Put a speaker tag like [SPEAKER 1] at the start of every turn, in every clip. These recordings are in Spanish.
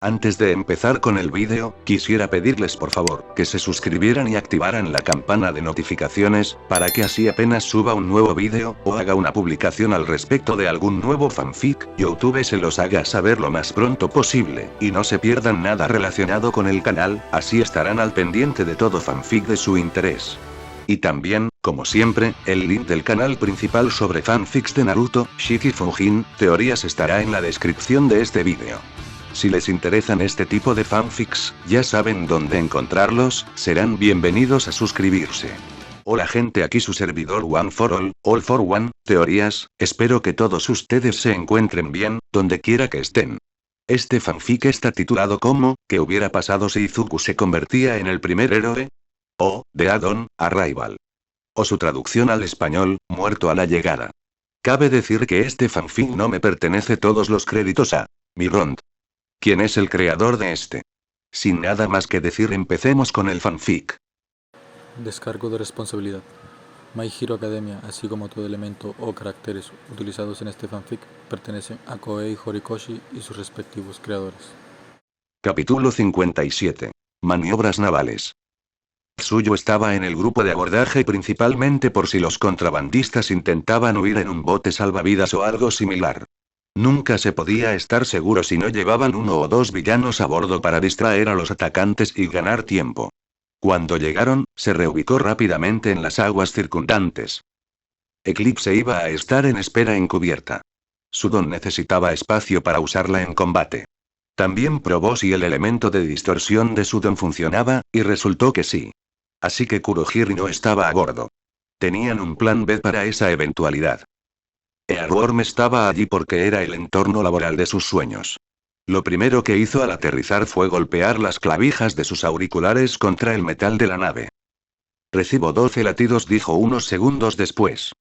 [SPEAKER 1] Antes de empezar con el vídeo, quisiera pedirles por favor, que se suscribieran y activaran la campana de notificaciones, para que así apenas suba un nuevo vídeo, o haga una publicación al respecto de algún nuevo fanfic, YouTube se los haga saber lo más pronto posible, y no se pierdan nada relacionado con el canal, así estarán al pendiente de todo fanfic de su interés. Y también, como siempre, el link del canal principal sobre fanfics de Naruto, Shiki Fujin, teorías estará en la descripción de este vídeo. Si les interesan este tipo de fanfics, ya saben dónde encontrarlos, serán bienvenidos a suscribirse. Hola gente, aquí su servidor One for All for One, teorías, espero que todos ustedes se encuentren bien, donde quiera que estén. Este fanfic está titulado como, ¿qué hubiera pasado si Izuku se convertía en el primer héroe? O, The Add-on Arrival. O su traducción al español, muerto a la llegada. Cabe decir que este fanfic no me pertenece todos los créditos a Mirond. ¿Quién es el creador de este? Sin nada más que decir, empecemos con el fanfic.
[SPEAKER 2] Descargo de responsabilidad. My Hero Academia, así como todo elemento o caracteres utilizados en este fanfic, pertenecen a Koei Horikoshi y sus respectivos creadores.
[SPEAKER 1] Capítulo 57. Maniobras navales. Suyo estaba en el grupo de abordaje principalmente por si los contrabandistas intentaban huir en un bote salvavidas o algo similar. Nunca se podía estar seguro si no llevaban uno o dos villanos a bordo para distraer a los atacantes y ganar tiempo. Cuando llegaron, se reubicó rápidamente en las aguas circundantes. Eclipse iba a estar en espera en cubierta. Sudon necesitaba espacio para usarla en combate. También probó si el elemento de distorsión de Sudon funcionaba, y resultó que sí. Así que Kurohiri no estaba a bordo. Tenían un plan B para esa eventualidad. Earthworm estaba allí porque era el entorno laboral de sus sueños. Lo primero que hizo al aterrizar fue golpear las clavijas de sus auriculares contra el metal de la nave. Recibo 12 latidos, dijo unos segundos después.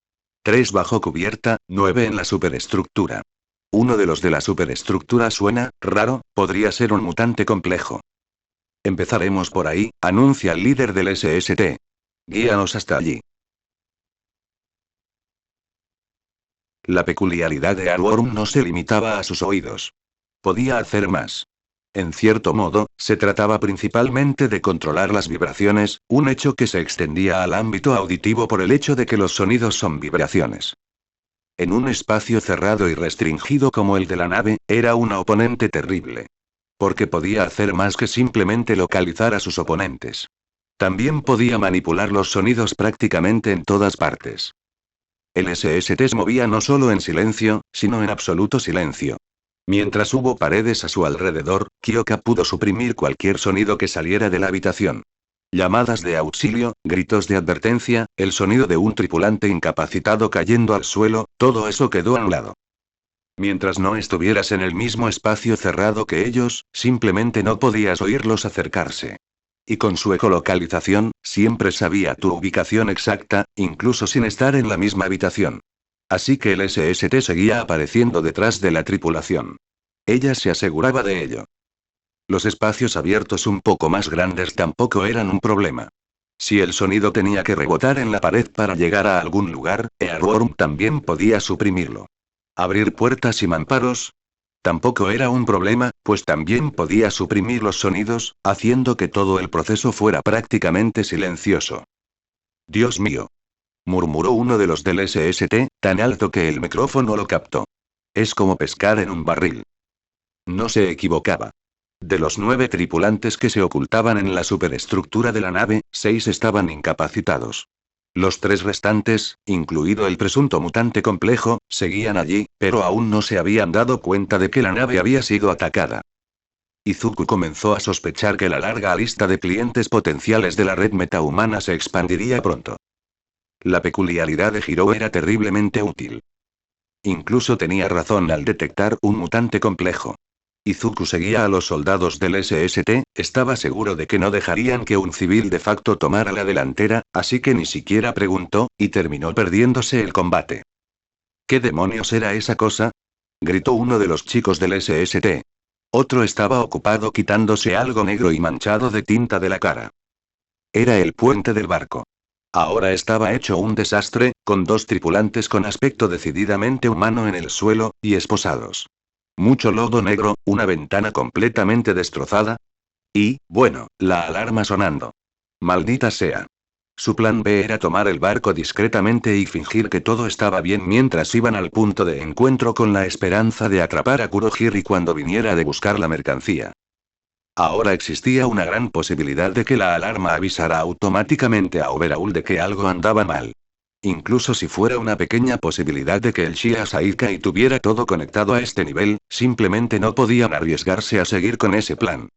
[SPEAKER 1] 3 bajo cubierta, 9 en la superestructura. Uno de los de la superestructura suena raro, podría ser un mutante complejo. Empezaremos por ahí, anuncia el líder del SST. Guíanos hasta allí. La peculiaridad de Earthworm no se limitaba a sus oídos. Podía hacer más. En cierto modo, se trataba principalmente de controlar las vibraciones, un hecho que se extendía al ámbito auditivo por el hecho de que los sonidos son vibraciones. En un espacio cerrado y restringido como el de la nave, era una oponente terrible. Porque podía hacer más que simplemente localizar a sus oponentes. También podía manipular los sonidos prácticamente en todas partes. El SST se movía no solo en silencio, sino en absoluto silencio. Mientras hubo paredes a su alrededor, Kyoka pudo suprimir cualquier sonido que saliera de la habitación. Llamadas de auxilio, gritos de advertencia, el sonido de un tripulante incapacitado cayendo al suelo, todo eso quedó anulado. Mientras no estuvieras en el mismo espacio cerrado que ellos, simplemente no podías oírlos acercarse. Y con su ecolocalización, siempre sabía tu ubicación exacta, incluso sin estar en la misma habitación. Así que el SST seguía apareciendo detrás de la tripulación. Ella se aseguraba de ello. Los espacios abiertos un poco más grandes tampoco eran un problema. Si el sonido tenía que rebotar en la pared para llegar a algún lugar, Earthworm también podía suprimirlo. Abrir puertas y mamparos. Tampoco era un problema, pues también podía suprimir los sonidos, haciendo que todo el proceso fuera prácticamente silencioso. Dios mío. Murmuró uno de los del SST, tan alto que el micrófono lo captó. Es como pescar en un barril. No se equivocaba. De los 9 tripulantes que se ocultaban en la superestructura de la nave, 6 estaban incapacitados. Los 3 restantes, incluido el presunto mutante complejo, seguían allí, pero aún no se habían dado cuenta de que la nave había sido atacada. Izuku comenzó a sospechar que la larga lista de clientes potenciales de la red metahumana se expandiría pronto. La peculiaridad de Hiro era terriblemente útil. Incluso tenía razón al detectar un mutante complejo. Izuku seguía a los soldados del SST, estaba seguro de que no dejarían que un civil de facto tomara la delantera, así que ni siquiera preguntó, y terminó perdiéndose el combate. ¿Qué demonios era esa cosa? Gritó uno de los chicos del SST. Otro estaba ocupado quitándose algo negro y manchado de tinta de la cara. Era el puente del barco. Ahora estaba hecho un desastre, con 2 tripulantes con aspecto decididamente humano en el suelo, y esposados. Mucho lodo negro, una ventana completamente destrozada. Y, bueno, la alarma sonando. Maldita sea. Su plan B era tomar el barco discretamente y fingir que todo estaba bien mientras iban al punto de encuentro con la esperanza de atrapar a Kurohiri cuando viniera de buscar la mercancía. Ahora existía una gran posibilidad de que la alarma avisara automáticamente a Overhaul de que algo andaba mal. Incluso si fuera una pequeña posibilidad de que el Shia Saikai tuviera todo conectado a este nivel, simplemente no podían arriesgarse a seguir con ese plan.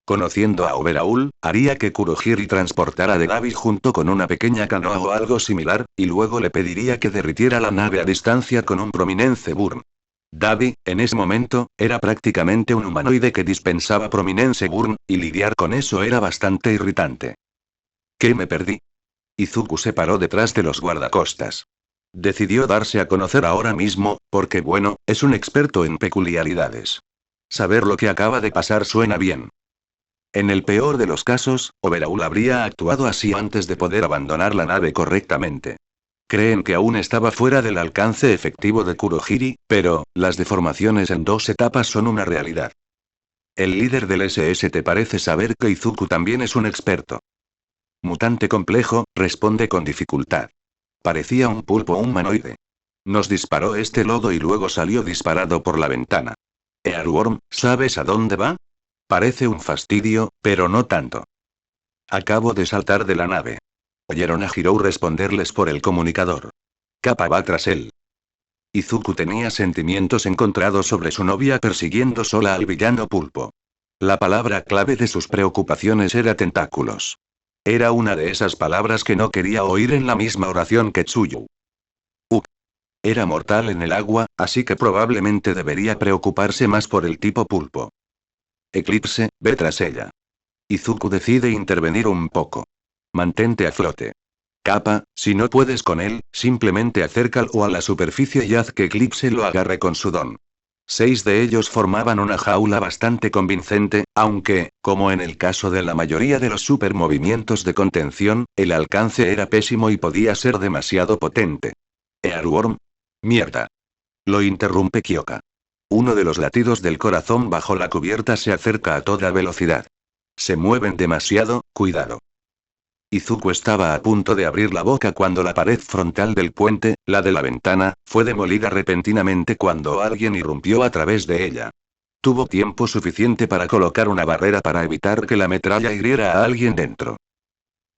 [SPEAKER 1] Conociendo a Overhaul, haría que Kurohiri transportara de Davi junto con una pequeña canoa o algo similar, y luego le pediría que derritiera la nave a distancia con un prominence burn. Davi, en ese momento, era prácticamente un humanoide que dispensaba prominence burn, y lidiar con eso era bastante irritante. ¿Qué me perdí? Izuku se paró detrás de los guardacostas. Decidió darse a conocer ahora mismo, porque bueno, es un experto en peculiaridades. Saber lo que acaba de pasar suena bien. En el peor de los casos, Overhaul habría actuado así antes de poder abandonar la nave correctamente. Creen que aún estaba fuera del alcance efectivo de Kurohiri, pero, las deformaciones en 2 etapas son una realidad. El líder del SST parece saber que Izuku también es un experto. Mutante complejo, responde con dificultad. Parecía un pulpo humanoide. Nos disparó este lodo y luego salió disparado por la ventana. Earworm, ¿sabes a dónde va? Parece un fastidio, pero no tanto. Acabo de saltar de la nave. Oyeron a Hirou responderles por el comunicador. Kappa va tras él. Izuku tenía sentimientos encontrados sobre su novia persiguiendo sola al villano pulpo. La palabra clave de sus preocupaciones era tentáculos. Era una de esas palabras que no quería oír en la misma oración que Tsuyu. Era mortal en el agua, así que probablemente debería preocuparse más por el tipo pulpo. Eclipse, ve tras ella. Izuku decide intervenir un poco. Mantente a flote. Kappa, si no puedes con él, simplemente acércalo a la superficie y haz que Eclipse lo agarre con su don. 6 de ellos formaban una jaula bastante convincente, aunque, como en el caso de la mayoría de los supermovimientos de contención, el alcance era pésimo y podía ser demasiado potente. Earworm. Mierda. Lo interrumpe Kyoka. Uno de los latidos del corazón bajo la cubierta se acerca a toda velocidad. Se mueven demasiado, cuidado. Izuku estaba a punto de abrir la boca cuando la pared frontal del puente, la de la ventana, fue demolida repentinamente cuando alguien irrumpió a través de ella. Tuvo tiempo suficiente para colocar una barrera para evitar que la metralla hiriera a alguien dentro.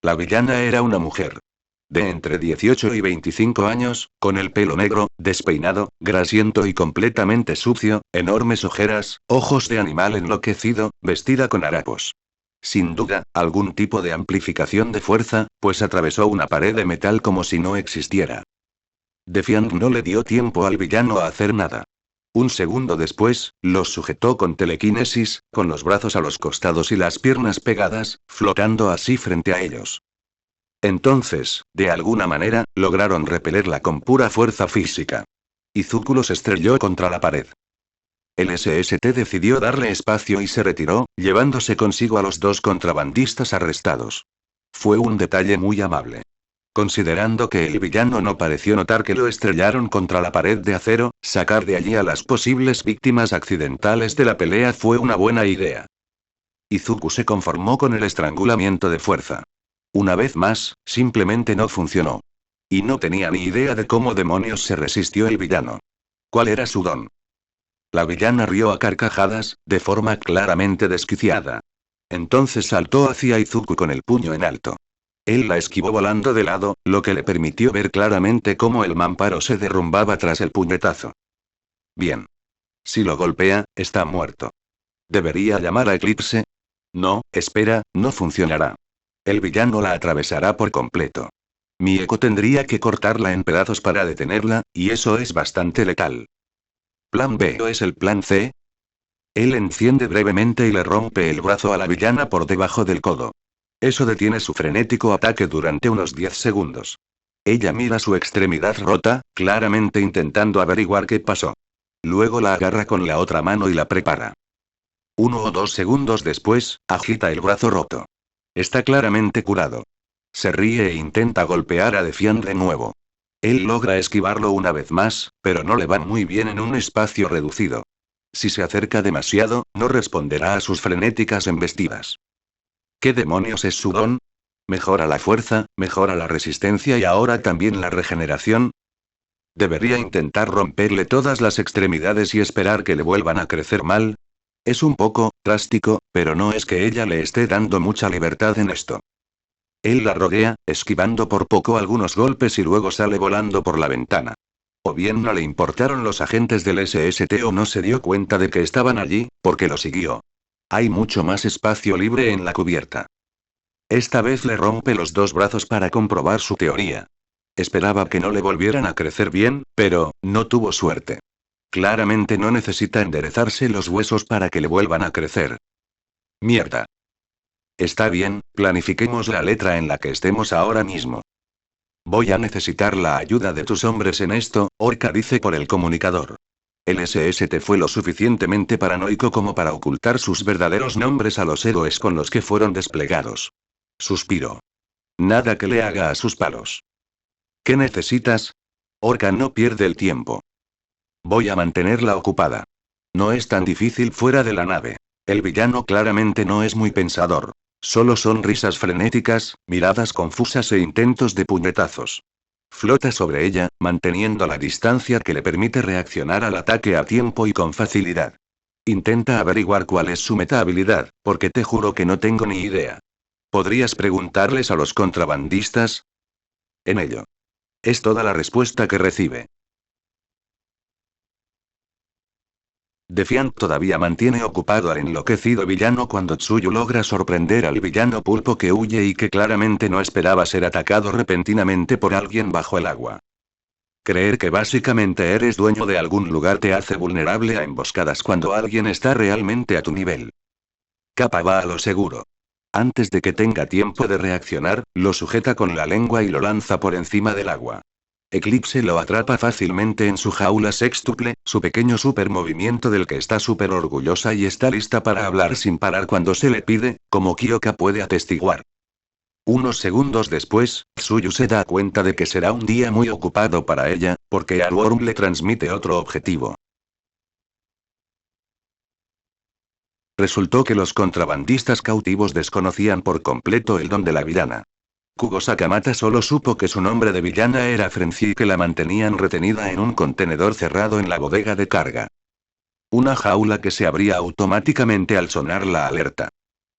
[SPEAKER 1] La villana era una mujer. De entre 18 y 25 años, con el pelo negro, despeinado, grasiento y completamente sucio, enormes ojeras, ojos de animal enloquecido, vestida con harapos. Sin duda, algún tipo de amplificación de fuerza, pues atravesó una pared de metal como si no existiera. Defiant no le dio tiempo al villano a hacer nada. Un segundo después, los sujetó con telequinesis, con los brazos a los costados y las piernas pegadas, flotando así frente a ellos. Entonces, de alguna manera, lograron repelerla con pura fuerza física. Izuku los estrelló contra la pared. El SST decidió darle espacio y se retiró, llevándose consigo a los 2 contrabandistas arrestados. Fue un detalle muy amable. Considerando que el villano no pareció notar que lo estrellaron contra la pared de acero, sacar de allí a las posibles víctimas accidentales de la pelea fue una buena idea. Izuku se conformó con el estrangulamiento de fuerza. Una vez más, simplemente no funcionó. Y no tenía ni idea de cómo demonios se resistió el villano. ¿Cuál era su don? La villana rió a carcajadas, de forma claramente desquiciada. Entonces saltó hacia Izuku con el puño en alto. Él la esquivó volando de lado, lo que le permitió ver claramente cómo el mamparo se derrumbaba tras el puñetazo. Bien. Si lo golpea, está muerto. ¿Debería llamar a Eclipse? No, espera, no funcionará. El villano la atravesará por completo. Mi eco tendría que cortarla en pedazos para detenerla, y eso es bastante letal. ¿Plan B o es el plan C? Él enciende brevemente y le rompe el brazo a la villana por debajo del codo. Eso detiene su frenético ataque durante unos 10 segundos. Ella mira su extremidad rota, claramente intentando averiguar qué pasó. Luego la agarra con la otra mano y la prepara. 1 o 2 segundos después, agita el brazo roto. Está claramente curado. Se ríe e intenta golpear a Defiant de nuevo. Él logra esquivarlo una vez más, pero no le va muy bien en un espacio reducido. Si se acerca demasiado, no responderá a sus frenéticas embestidas. ¿Qué demonios es su don? Mejora la fuerza, mejora la resistencia y ahora también la regeneración. ¿Debería intentar romperle todas las extremidades y esperar que le vuelvan a crecer mal? Es un poco drástico, pero no es que ella le esté dando mucha libertad en esto. Él la rodea, esquivando por poco algunos golpes y luego sale volando por la ventana. O bien no le importaron los agentes del SST o no se dio cuenta de que estaban allí, porque lo siguió. Hay mucho más espacio libre en la cubierta. Esta vez le rompe los dos brazos para comprobar su teoría. Esperaba que no le volvieran a crecer bien, pero no tuvo suerte. Claramente no necesita enderezarse los huesos para que le vuelvan a crecer. Mierda. Está bien, planifiquemos la letra en la que estemos ahora mismo. Voy a necesitar la ayuda de tus hombres en esto, Orca dice por el comunicador. El SST fue lo suficientemente paranoico como para ocultar sus verdaderos nombres a los héroes con los que fueron desplegados. Suspiró. Nada que le haga a sus palos. ¿Qué necesitas? Orca no pierde el tiempo. Voy a mantenerla ocupada. No es tan difícil fuera de la nave. El villano claramente no es muy pensador. Solo son risas frenéticas, miradas confusas e intentos de puñetazos. Flota sobre ella, manteniendo la distancia que le permite reaccionar al ataque a tiempo y con facilidad. Intenta averiguar cuál es su meta habilidad, porque te juro que no tengo ni idea. ¿Podrías preguntarles a los contrabandistas? En ello. Es toda la respuesta que recibe. Defiant todavía mantiene ocupado al enloquecido villano cuando Tsuyu logra sorprender al villano pulpo que huye y que claramente no esperaba ser atacado repentinamente por alguien bajo el agua. Creer que básicamente eres dueño de algún lugar te hace vulnerable a emboscadas cuando alguien está realmente a tu nivel. Kappa va a lo seguro. Antes de que tenga tiempo de reaccionar, lo sujeta con la lengua y lo lanza por encima del agua. Eclipse lo atrapa fácilmente en su jaula sextuple, su pequeño supermovimiento del que está súper orgullosa y está lista para hablar sin parar cuando se le pide, como Kyoka puede atestiguar. Unos segundos después, Tsuyu se da cuenta de que será un día muy ocupado para ella, porque Aluorm le transmite otro objetivo. Resultó que los contrabandistas cautivos desconocían por completo el don de la villana. Kugo Sakamata solo supo que su nombre de villana era Frenzy y que la mantenían retenida en un contenedor cerrado en la bodega de carga. Una jaula que se abría automáticamente al sonar la alerta.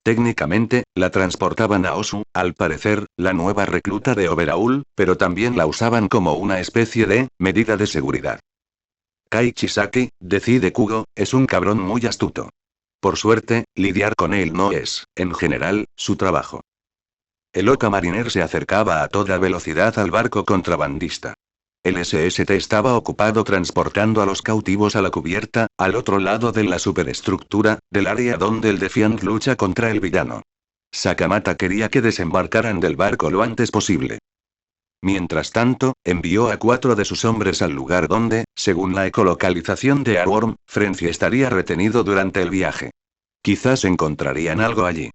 [SPEAKER 1] Técnicamente, la transportaban a Osu, al parecer, la nueva recluta de Overaul, pero también la usaban como una especie de medida de seguridad. Kai Chisaki, decide Kugo, es un cabrón muy astuto. Por suerte, lidiar con él no es, en general, su trabajo. El Oka Mariner se acercaba a toda velocidad al barco contrabandista. El SST estaba ocupado transportando a los cautivos a la cubierta, al otro lado de la superestructura, del área donde el Defiant lucha contra el villano. Sakamata quería que desembarcaran del barco lo antes posible. Mientras tanto, envió a 4 de sus hombres al lugar donde, según la ecolocalización de Aluorm, Frenzy estaría retenido durante el viaje. Quizás encontrarían algo allí.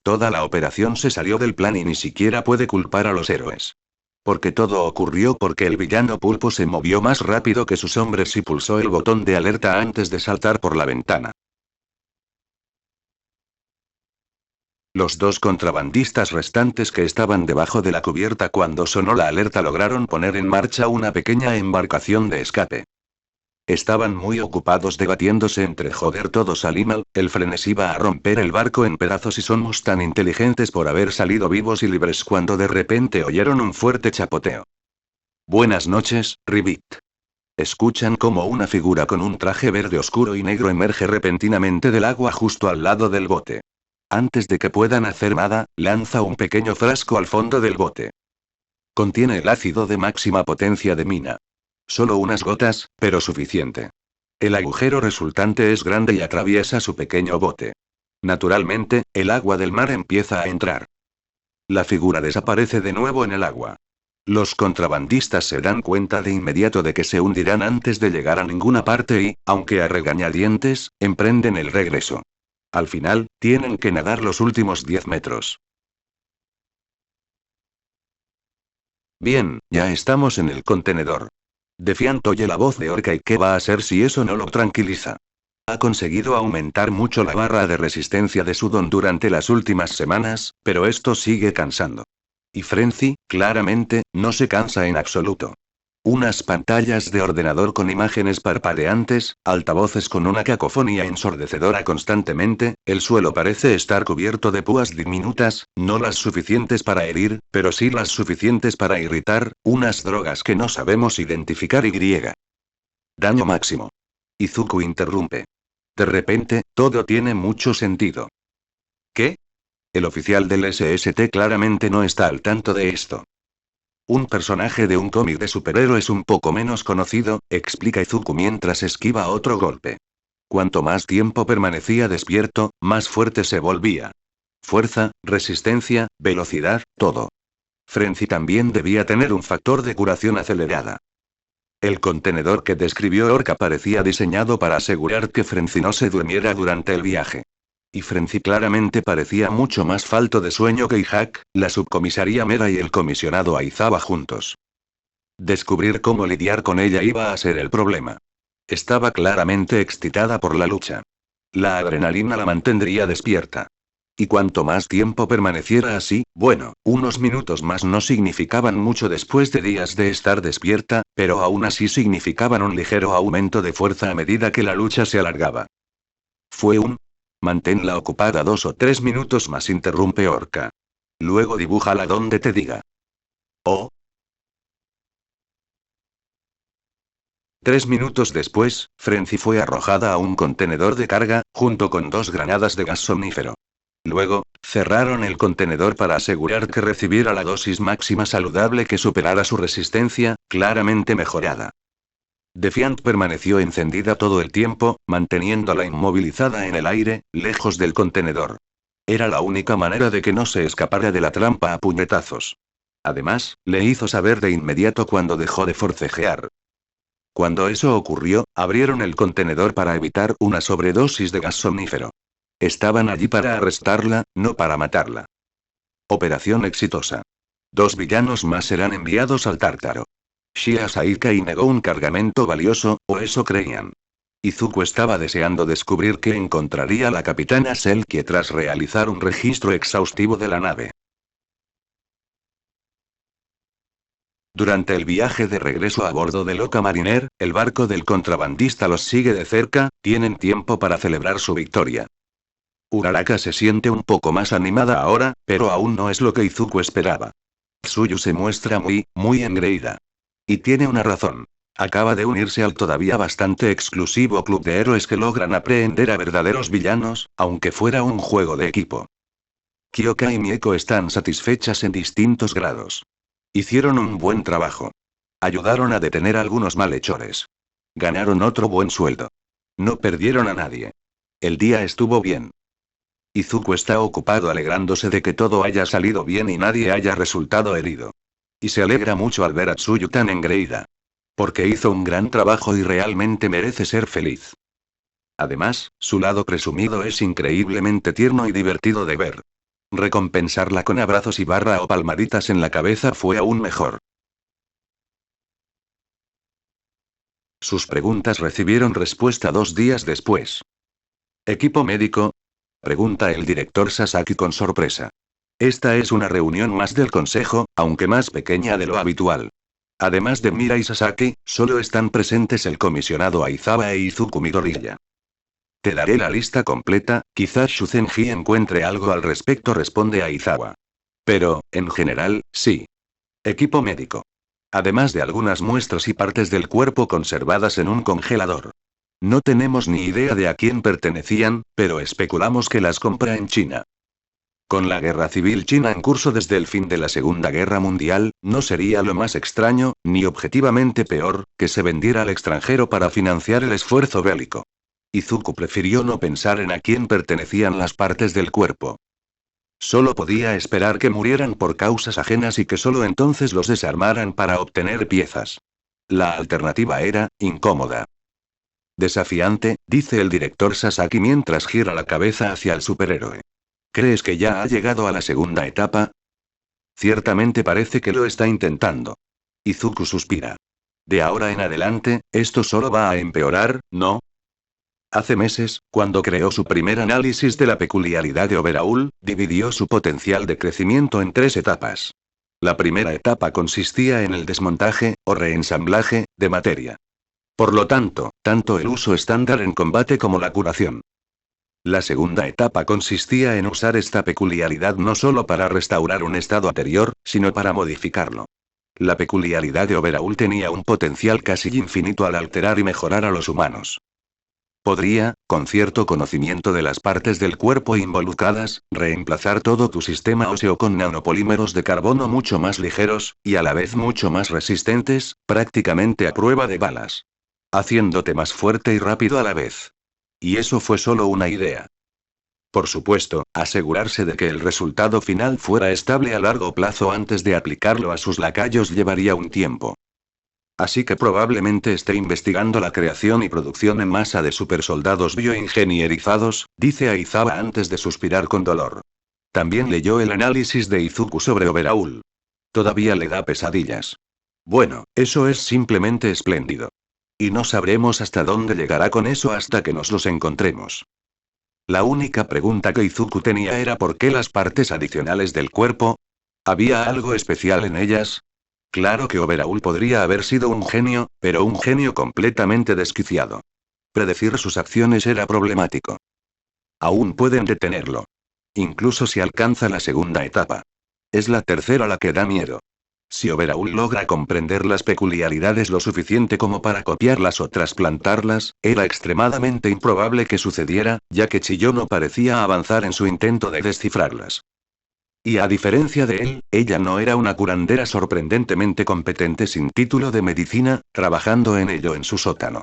[SPEAKER 1] Toda la operación se salió del plan y ni siquiera puede culpar a los héroes. Porque todo ocurrió porque el villano pulpo se movió más rápido que sus hombres y pulsó el botón de alerta antes de saltar por la ventana. Los 2 contrabandistas restantes que estaban debajo de la cubierta cuando sonó la alerta lograron poner en marcha una pequeña embarcación de escape. Estaban muy ocupados debatiéndose entre joder todos al Imal, el frenesí va a romper el barco en pedazos y somos tan inteligentes por haber salido vivos y libres cuando de repente oyeron un fuerte chapoteo. Buenas noches, Ribbit. Escuchan como una figura con un traje verde oscuro y negro emerge repentinamente del agua justo al lado del bote. Antes de que puedan hacer nada, lanza un pequeño frasco al fondo del bote. Contiene el ácido de máxima potencia de mina. Solo unas gotas, pero suficiente. El agujero resultante es grande y atraviesa su pequeño bote. Naturalmente, el agua del mar empieza a entrar. La figura desaparece de nuevo en el agua. Los contrabandistas se dan cuenta de inmediato de que se hundirán antes de llegar a ninguna parte y, aunque a regañadientes, emprenden el regreso. Al final, tienen que nadar los últimos 10 metros. Bien, ya estamos en el contenedor. Defiant oye la voz de Orca y ¿qué va a hacer si eso no lo tranquiliza? Ha conseguido aumentar mucho la barra de resistencia de Sudon durante las últimas semanas, pero esto sigue cansando. Y Frenzy, claramente, no se cansa en absoluto. Unas pantallas de ordenador con imágenes parpadeantes, altavoces con una cacofonía ensordecedora constantemente, el suelo parece estar cubierto de púas diminutas, no las suficientes para herir, pero sí las suficientes para irritar, unas drogas que no sabemos identificar y. Daño máximo. Izuku interrumpe. De repente, todo tiene mucho sentido. ¿Qué? El oficial del SST claramente no está al tanto de esto. Un personaje de un cómic de superhéroes un poco menos conocido, explica Izuku mientras esquiva otro golpe. Cuanto más tiempo permanecía despierto, más fuerte se volvía. Fuerza, resistencia, velocidad, todo. Frenzy también debía tener un factor de curación acelerada. El contenedor que describió Orca parecía diseñado para asegurar que Frenzy no se durmiera durante el viaje. Y Frenzy claramente parecía mucho más falto de sueño que Ihak, la subcomisaría Mera y el comisionado Aizawa juntos. Descubrir cómo lidiar con ella iba a ser el problema. Estaba claramente excitada por la lucha. La adrenalina la mantendría despierta. Y cuanto más tiempo permaneciera así, bueno, unos minutos más no significaban mucho después de días de estar despierta, pero aún así significaban un ligero aumento de fuerza a medida que la lucha se alargaba. Fue un... Manténla ocupada 2 o 3 minutos más, interrumpe Orca. Luego dibújala donde te diga. Oh. 3 minutos después, Frenzy fue arrojada a un contenedor de carga, junto con 2 granadas de gas somnífero. Luego, cerraron el contenedor para asegurar que recibiera la dosis máxima saludable que superara su resistencia, claramente mejorada. Defiant permaneció encendida todo el tiempo, manteniéndola inmovilizada en el aire, lejos del contenedor. Era la única manera de que no se escapara de la trampa a puñetazos. Además, le hizo saber de inmediato cuando dejó de forcejear. Cuando eso ocurrió, abrieron el contenedor para evitar una sobredosis de gas somnífero. Estaban allí para arrestarla, no para matarla. Operación exitosa. 2 villanos más serán enviados al Tártaro. Shia Saikai negó un cargamento valioso, o eso creían. Izuku estaba deseando descubrir qué encontraría la capitana Selkie tras realizar un registro exhaustivo de la nave. Durante el viaje de regreso a bordo del Oca Mariner, el barco del contrabandista los sigue de cerca, tienen tiempo para celebrar su victoria. Uraraka se siente un poco más animada ahora, pero aún no es lo que Izuku esperaba. Tsuyu se muestra muy engreída. Y tiene una razón. Acaba de unirse al todavía bastante exclusivo club de héroes que logran aprehender a verdaderos villanos, aunque fuera un juego de equipo. Kyoka y Mieko están satisfechas en distintos grados. Hicieron un buen trabajo. Ayudaron a detener a algunos malhechores. Ganaron otro buen sueldo. No perdieron a nadie. El día estuvo bien. Izuku está ocupado alegrándose de que todo haya salido bien y nadie haya resultado herido. Y se alegra mucho al ver a Tsuyu tan engreída. Porque hizo un gran trabajo y realmente merece ser feliz. Además, su lado presumido es increíblemente tierno y divertido de ver. Recompensarla con abrazos y o palmaditas en la cabeza fue aún mejor. Sus preguntas recibieron respuesta 2 días después. ¿Equipo médico? Pregunta el director Sasaki con sorpresa. Esta es una reunión más del consejo, aunque más pequeña de lo habitual. Además de Mira y Sasaki, solo están presentes el comisionado Aizawa e Izuku Midoriya. Te daré la lista completa, quizás Shuzenji encuentre algo al respecto, responde Aizawa. Pero, en general, sí. Equipo médico. Además de algunas muestras y partes del cuerpo conservadas en un congelador. No tenemos ni idea de a quién pertenecían, pero especulamos que las compra en China. Con la guerra civil china en curso desde el fin de la Segunda Guerra Mundial, no sería lo más extraño, ni objetivamente peor, que se vendiera al extranjero para financiar el esfuerzo bélico. Izuku prefirió no pensar en a quién pertenecían las partes del cuerpo. Solo podía esperar que murieran por causas ajenas y que solo entonces los desarmaran para obtener piezas. La alternativa era incómoda. Desafiante, dice el director Sasaki mientras gira la cabeza hacia el superhéroe. ¿Crees que ya ha llegado a la segunda etapa? Ciertamente parece que lo está intentando. Izuku suspira. De ahora en adelante, esto solo va a empeorar, ¿no? Hace meses, cuando creó su primer análisis de la peculiaridad de Overhaul, dividió su potencial de crecimiento en 3 etapas. La primera etapa consistía en el desmontaje, o reensamblaje, de materia. Por lo tanto, tanto el uso estándar en combate como la curación. La segunda etapa consistía en usar esta peculiaridad no solo para restaurar un estado anterior, sino para modificarlo. La peculiaridad de Overhaul tenía un potencial casi infinito al alterar y mejorar a los humanos. Podría, con cierto conocimiento de las partes del cuerpo involucradas, reemplazar todo tu sistema óseo con nanopolímeros de carbono mucho más ligeros, y a la vez mucho más resistentes, prácticamente a prueba de balas. Haciéndote más fuerte y rápido a la vez. Y eso fue solo una idea. Por supuesto, asegurarse de que el resultado final fuera estable a largo plazo antes de aplicarlo a sus lacayos llevaría un tiempo. Así que probablemente esté investigando la creación y producción en masa de supersoldados bioingenierizados, dice Aizawa antes de suspirar con dolor. También leyó el análisis de Izuku sobre Overhaul. Todavía le da pesadillas. Bueno, eso es simplemente espléndido. Y no sabremos hasta dónde llegará con eso hasta que nos los encontremos. La única pregunta que Izuku tenía era ¿por qué las partes adicionales del cuerpo? ¿Había algo especial en ellas? Claro que Overhaul podría haber sido un genio, pero un genio completamente desquiciado. Predecir sus acciones era problemático. Aún pueden detenerlo. Incluso si alcanza la segunda etapa. Es la tercera la que da miedo. Si Overhaul logra comprender las peculiaridades lo suficiente como para copiarlas o trasplantarlas, era extremadamente improbable que sucediera, ya que Chiyo no parecía avanzar en su intento de descifrarlas. Y a diferencia de él, ella no era una curandera sorprendentemente competente sin título de medicina, trabajando en ello en su sótano.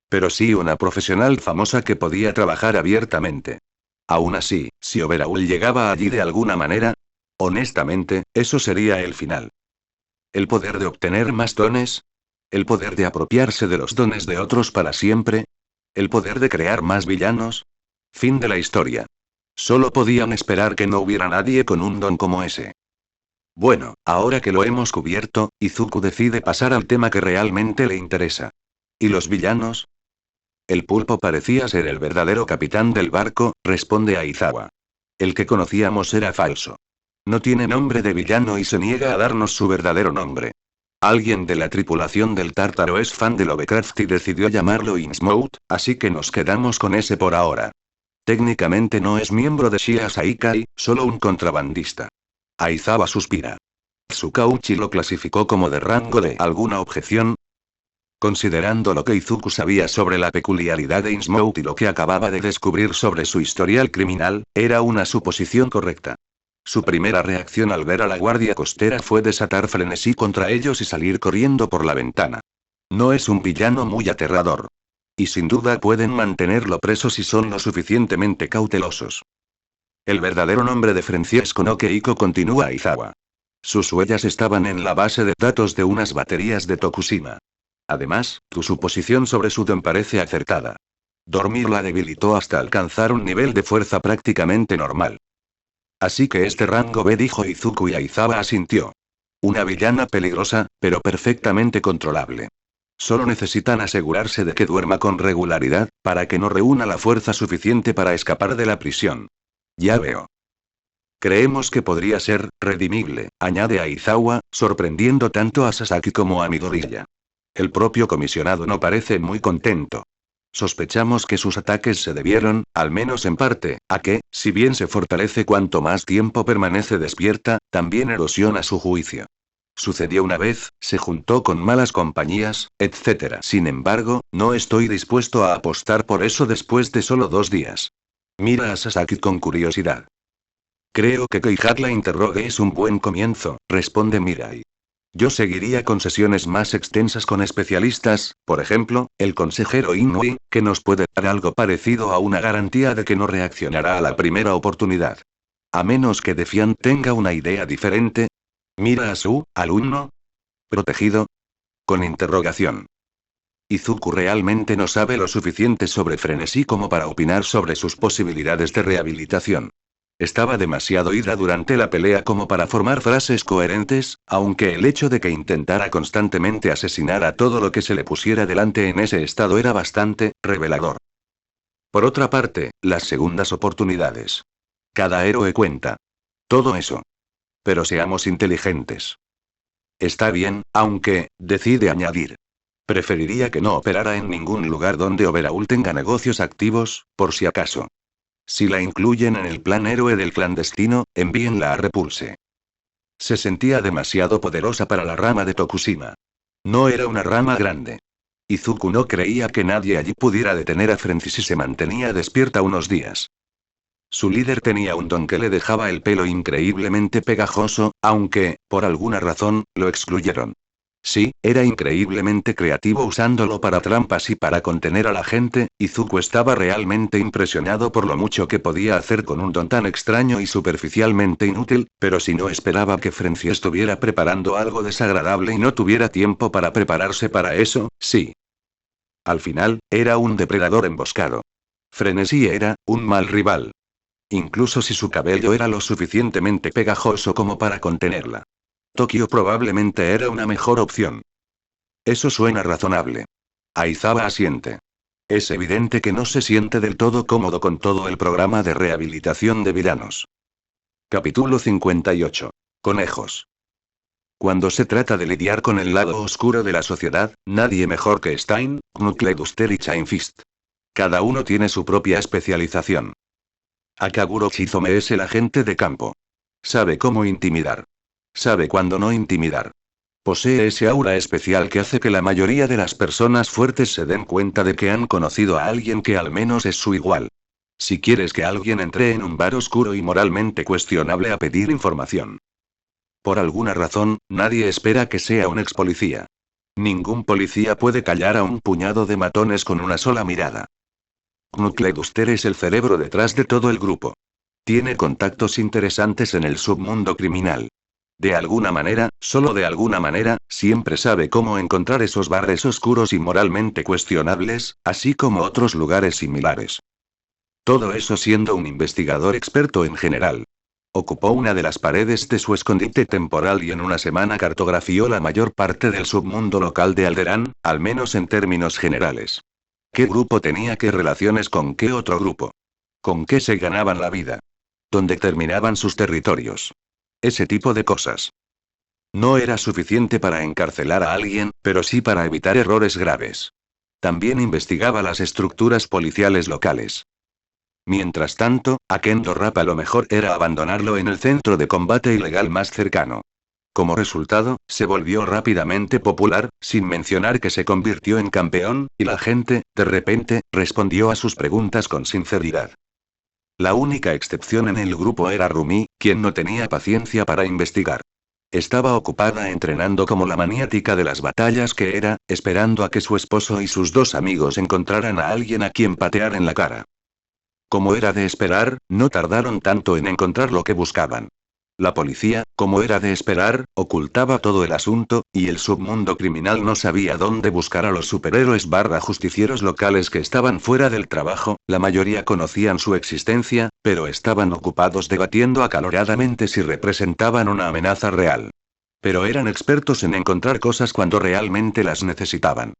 [SPEAKER 1] Pero sí una profesional famosa que podía trabajar abiertamente. Aún así, si Overhaul llegaba allí de alguna manera, honestamente, eso sería el final. ¿El poder de obtener más dones? ¿El poder de apropiarse de los dones de otros para siempre? ¿El poder de crear más villanos? Fin de la historia. Solo podían esperar que no hubiera nadie con un don como ese. Bueno, ahora que lo hemos cubierto, Izuku decide pasar al tema que realmente le interesa. ¿Y los villanos? El pulpo parecía ser el verdadero capitán del barco, responde Aizawa. El que conocíamos era falso. No tiene nombre de villano y se niega a darnos su verdadero nombre. Alguien de la tripulación del Tártaro es fan de Lovecraft y decidió llamarlo Innsmouth, así que nos quedamos con ese por ahora. Técnicamente no es miembro de Shia Saikai, solo un contrabandista. Aizawa suspira. Tsukauchi lo clasificó como de rango de ¿alguna objeción? Considerando lo que Izuku sabía sobre la peculiaridad de Innsmouth y lo que acababa de descubrir sobre su historial criminal, era una suposición correcta. Su primera reacción al ver a la guardia costera fue desatar frenesí contra ellos y salir corriendo por la ventana. No es un villano muy aterrador. Y sin duda pueden mantenerlo preso si son lo suficientemente cautelosos. El verdadero nombre de Francesco no Keiko, continúa Aizawa. Sus huellas estaban en la base de datos de unas baterías de Tokushima. Además, tu suposición sobre su don parece acertada. Dormir la debilitó hasta alcanzar un nivel de fuerza prácticamente normal. Así que este rango B, dijo Izuku y Aizawa asintió. Una villana peligrosa, pero perfectamente controlable. Solo necesitan asegurarse de que duerma con regularidad, para que no reúna la fuerza suficiente para escapar de la prisión. Ya veo. Creemos que podría ser redimible, añade Aizawa, sorprendiendo tanto a Sasaki como a Midoriya. El propio comisionado no parece muy contento. Sospechamos que sus ataques se debieron, al menos en parte, a que, si bien se fortalece cuanto más tiempo permanece despierta, también erosiona su juicio. Sucedió una vez, se juntó con malas compañías, etc. Sin embargo, no estoy dispuesto a apostar por eso después de solo 2 días. Mira a Sasaki con curiosidad. Creo que Keihard la interrogue es un buen comienzo, responde Mirai. Yo seguiría con sesiones más extensas con especialistas, por ejemplo, el consejero Inui, que nos puede dar algo parecido a una garantía de que no reaccionará a la primera oportunidad. A menos que Defiant tenga una idea diferente. Mira a su alumno. ¿Protegido? Con interrogación. Izuku realmente no sabe lo suficiente sobre frenesí como para opinar sobre sus posibilidades de rehabilitación. Estaba demasiado ida durante la pelea como para formar frases coherentes, aunque el hecho de que intentara constantemente asesinar a todo lo que se le pusiera delante en ese estado era bastante revelador. Por otra parte, las segundas oportunidades. Cada héroe cuenta. Todo eso. Pero seamos inteligentes. Está bien, aunque, decide añadir. Preferiría que no operara en ningún lugar donde Overhaul tenga negocios activos, por si acaso. Si la incluyen en el plan héroe del clandestino, envíenla a Repulse. Se sentía demasiado poderosa para la rama de Tokushima. No era una rama grande. Izuku no creía que nadie allí pudiera detener a Frenzy si se mantenía despierta unos días. Su líder tenía un don que le dejaba el pelo increíblemente pegajoso, aunque, por alguna razón, lo excluyeron. Sí, era increíblemente creativo usándolo para trampas y para contener a la gente. Izuku estaba realmente impresionado por lo mucho que podía hacer con un don tan extraño y superficialmente inútil, pero si no esperaba que Frenzy estuviera preparando algo desagradable y no tuviera tiempo para prepararse para eso, sí. Al final, era un depredador emboscado. Frenesí era un mal rival. Incluso si su cabello era lo suficientemente pegajoso como para contenerla. Tokio probablemente era una mejor opción. Eso suena razonable. Aizawa asiente. Es evidente que no se siente del todo cómodo con todo el programa de rehabilitación de villanos. Capítulo 58. Conejos. Cuando se trata de lidiar con el lado oscuro de la sociedad, nadie mejor que Stein, Knuckleduster y Chainfist. Cada uno tiene su propia especialización. Akaguro Chizome es el agente de campo. Sabe cómo intimidar. Sabe cuándo no intimidar. Posee ese aura especial que hace que la mayoría de las personas fuertes se den cuenta de que han conocido a alguien que al menos es su igual. Si quieres que alguien entre en un bar oscuro y moralmente cuestionable a pedir información. Por alguna razón, nadie espera que sea un ex policía. Ningún policía puede callar a un puñado de matones con una sola mirada. Knuckleduster es el cerebro detrás de todo el grupo. Tiene contactos interesantes en el submundo criminal. De alguna manera, solo de alguna manera, siempre sabe cómo encontrar esos bares oscuros y moralmente cuestionables, así como otros lugares similares. Todo eso siendo un investigador experto en general. Ocupó una de las paredes de su escondite temporal y en una semana cartografió la mayor parte del submundo local de Alderaan, al menos en términos generales. ¿Qué grupo tenía qué relaciones con qué otro grupo? ¿Con qué se ganaban la vida? ¿Dónde terminaban sus territorios? Ese tipo de cosas. No era suficiente para encarcelar a alguien, pero sí para evitar errores graves. También investigaba las estructuras policiales locales. Mientras tanto, a Kendo Rappa lo mejor era abandonarlo en el centro de combate ilegal más cercano. Como resultado, se volvió rápidamente popular, sin mencionar que se convirtió en campeón, y la gente, de repente, respondió a sus preguntas con sinceridad. La única excepción en el grupo era Rumi, quien no tenía paciencia para investigar. Estaba ocupada entrenando como la maniática de las batallas que era, esperando a que su esposo y sus dos amigos encontraran a alguien a quien patear en la cara. Como era de esperar, no tardaron tanto en encontrar lo que buscaban. La policía, como era de esperar, ocultaba todo el asunto, y el submundo criminal no sabía dónde buscar a los superhéroes justicieros locales que estaban fuera del trabajo. La mayoría conocían su existencia, pero estaban ocupados debatiendo acaloradamente si representaban una amenaza real. Pero eran expertos en encontrar cosas cuando realmente las necesitaban.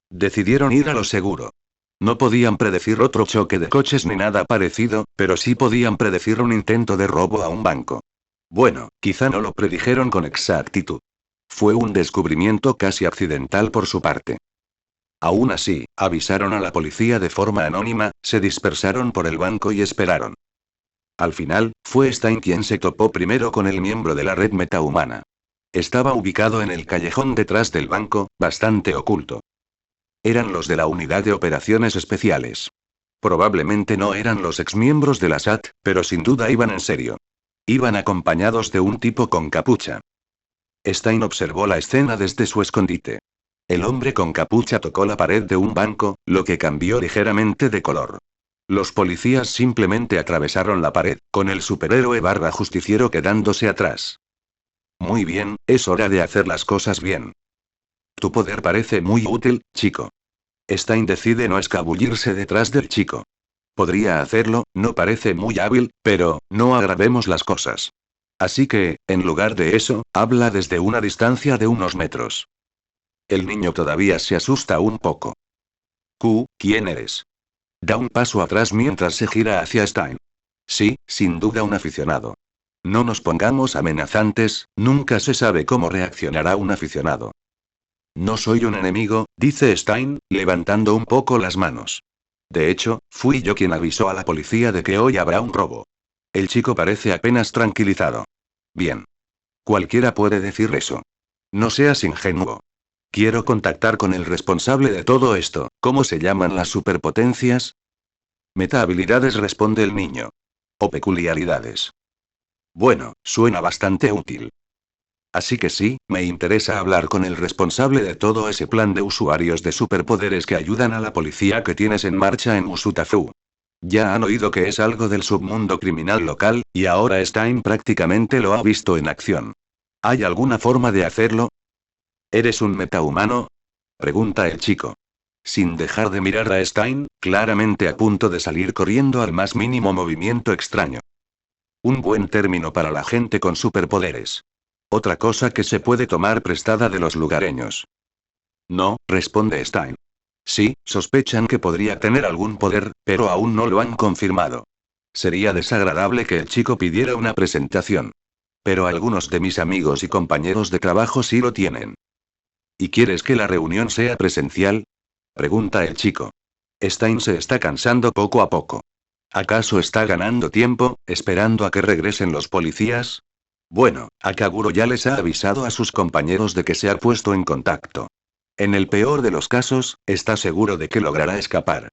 [SPEAKER 1] Decidieron ir a lo seguro. No podían predecir otro choque de coches ni nada parecido, pero sí podían predecir un intento de robo a un banco. Bueno, quizá no lo predijeron con exactitud. Fue un descubrimiento casi accidental por su parte. Aún así, avisaron a la policía de forma anónima, se dispersaron por el banco y esperaron. Al final, fue Stein quien se topó primero con el miembro de la red metahumana. Estaba ubicado en el callejón detrás del banco, bastante oculto. Eran los de la unidad de operaciones especiales. Probablemente no eran los exmiembros de la SAT, pero sin duda iban en serio. Iban acompañados de un tipo con capucha. Stein observó la escena desde su escondite. El hombre con capucha tocó la pared de un banco, lo que cambió ligeramente de color. Los policías simplemente atravesaron la pared, con el superhéroe justiciero quedándose atrás. Muy bien, es hora de hacer las cosas bien. Tu poder parece muy útil, chico. Stein decide no escabullirse detrás del chico. Podría hacerlo, no parece muy hábil, pero, no agravemos las cosas. Así que, en lugar de eso, habla desde una distancia de unos metros. El niño todavía se asusta un poco. ¿Quién eres? Da un paso atrás mientras se gira hacia Stein. Sí, sin duda un aficionado. No nos pongamos amenazantes, nunca se sabe cómo reaccionará un aficionado. No soy un enemigo, dice Stein, levantando un poco las manos. De hecho, fui yo quien avisó a la policía de que hoy habrá un robo. El chico parece apenas tranquilizado. Bien. Cualquiera puede decir eso. No seas ingenuo. Quiero contactar con el responsable de todo esto. ¿Cómo se llaman las superpotencias? Metahabilidades, responde el niño. O peculiaridades. Bueno, suena bastante útil. Así que sí, me interesa hablar con el responsable de todo ese plan de usuarios de superpoderes que ayudan a la policía que tienes en marcha en Usutafu. Ya han oído que es algo del submundo criminal local, y ahora Stein prácticamente lo ha visto en acción. ¿Hay alguna forma de hacerlo? ¿Eres un metahumano? Pregunta el chico. Sin dejar de mirar a Stein, claramente a punto de salir corriendo al más mínimo movimiento extraño. Un buen término para la gente con superpoderes. Otra cosa que se puede tomar prestada de los lugareños. No, responde Stein. Sí, sospechan que podría tener algún poder, pero aún no lo han confirmado. Sería desagradable que el chico pidiera una presentación. Pero algunos de mis amigos y compañeros de trabajo sí lo tienen. ¿Y quieres que la reunión sea presencial? Pregunta el chico. Stein se está cansando poco a poco. ¿Acaso está ganando tiempo, esperando a que regresen los policías? Bueno, Akaguro ya les ha avisado a sus compañeros de que se ha puesto en contacto. En el peor de los casos, está seguro de que logrará escapar.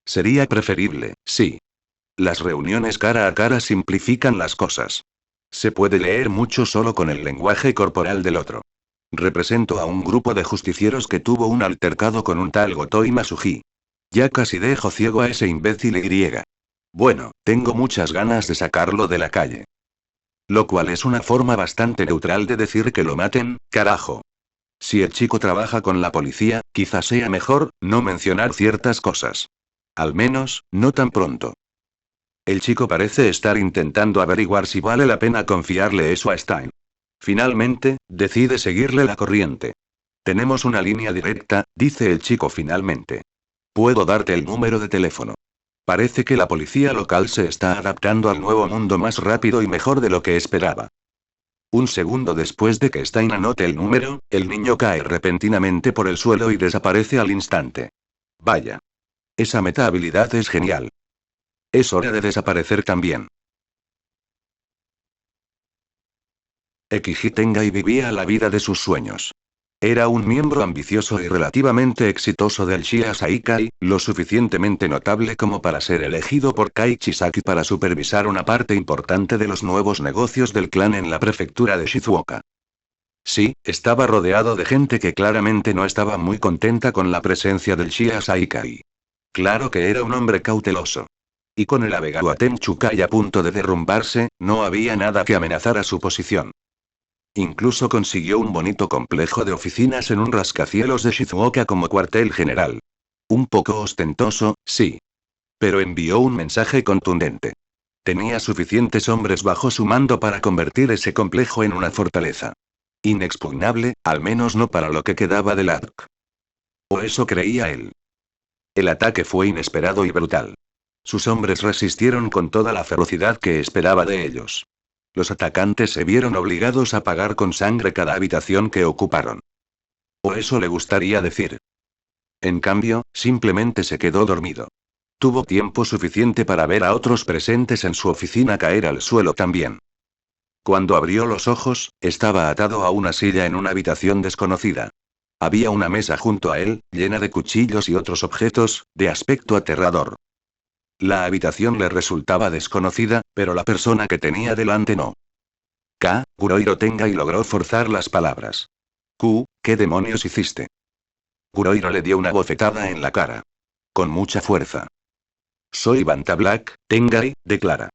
[SPEAKER 1] Sería preferible, sí. Las reuniones cara a cara simplifican las cosas. Se puede leer mucho solo con el lenguaje corporal del otro. Represento a un grupo de justicieros que tuvo un altercado con un tal Gotoi Masuji. Ya casi dejo ciego a ese imbécil Y. Bueno, tengo muchas ganas de sacarlo de la calle. Lo cual es una forma bastante neutral de decir que lo maten, carajo. Si el chico trabaja con la policía, quizás sea mejor no mencionar ciertas cosas. Al menos, no tan pronto. El chico parece estar intentando averiguar si vale la pena confiarle eso a Stein. Finalmente, decide seguirle la corriente. Tenemos una línea directa, dice el chico finalmente. Puedo darte el número de teléfono. Parece que la policía local se está adaptando al nuevo mundo más rápido y mejor de lo que esperaba. Un segundo después de que Stein anote el número, el niño cae repentinamente por el suelo y desaparece al instante. Vaya. Esa metahabilidad es genial. Es hora de desaparecer también. Ekiji Tengai vivía la vida de sus sueños. Era un miembro ambicioso y relativamente exitoso del Shia Saikai, lo suficientemente notable como para ser elegido por Kai Chisaki para supervisar una parte importante de los nuevos negocios del clan en la prefectura de Shizuoka. Sí, estaba rodeado de gente que claramente no estaba muy contenta con la presencia del Shia Saikai. Claro que era un hombre cauteloso. Y con el Abegawa Tenchukai a punto de derrumbarse, no había nada que amenazara su posición. Incluso consiguió un bonito complejo de oficinas en un rascacielos de Shizuoka como cuartel general. Un poco ostentoso, sí. Pero envió un mensaje contundente. Tenía suficientes hombres bajo su mando para convertir ese complejo en una fortaleza. Inexpugnable, al menos no para lo que quedaba del ARC. O eso creía él. El ataque fue inesperado y brutal. Sus hombres resistieron con toda la ferocidad que esperaba de ellos. Los atacantes se vieron obligados a pagar con sangre cada habitación que ocuparon. O eso le gustaría decir. En cambio, simplemente se quedó dormido. Tuvo tiempo suficiente para ver a otros presentes en su oficina caer al suelo también. Cuando abrió los ojos, estaba atado a una silla en una habitación desconocida. Había una mesa junto a él, llena de cuchillos y otros objetos, de aspecto aterrador. La habitación le resultaba desconocida, pero la persona que tenía delante no. Kurohiro Tengai logró forzar las palabras. ¿Qué demonios hiciste? Kurohiro le dio una bofetada en la cara. Con mucha fuerza. Soy Banta Black, Tengai, declara.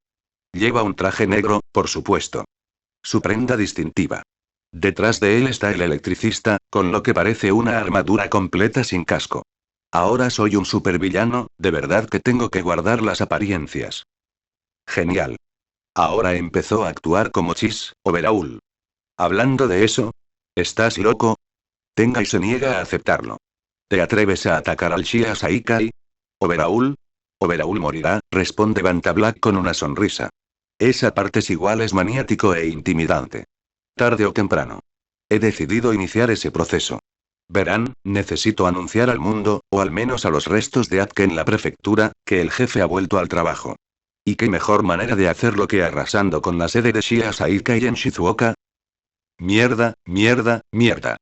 [SPEAKER 1] Lleva un traje negro, por supuesto. Su prenda distintiva. Detrás de él está el electricista, con lo que parece una armadura completa sin casco. Ahora soy un supervillano, de verdad que tengo que guardar las apariencias. Genial. Ahora empezó a actuar como Chis, Overhaul. Hablando de eso, ¿estás loco? Tengai se niega a aceptarlo. ¿Te atreves a atacar al Shia Saikai? Overhaul. Overhaul morirá, responde Vantablack con una sonrisa. Esa partes igual es maniático e intimidante. Tarde o temprano. He decidido iniciar ese proceso. Verán, necesito anunciar al mundo, o al menos a los restos de Atke en la prefectura, que el jefe ha vuelto al trabajo. ¿Y qué mejor manera de hacerlo que arrasando con la sede de Shia Saikai en Shizuoka? Mierda, mierda, mierda.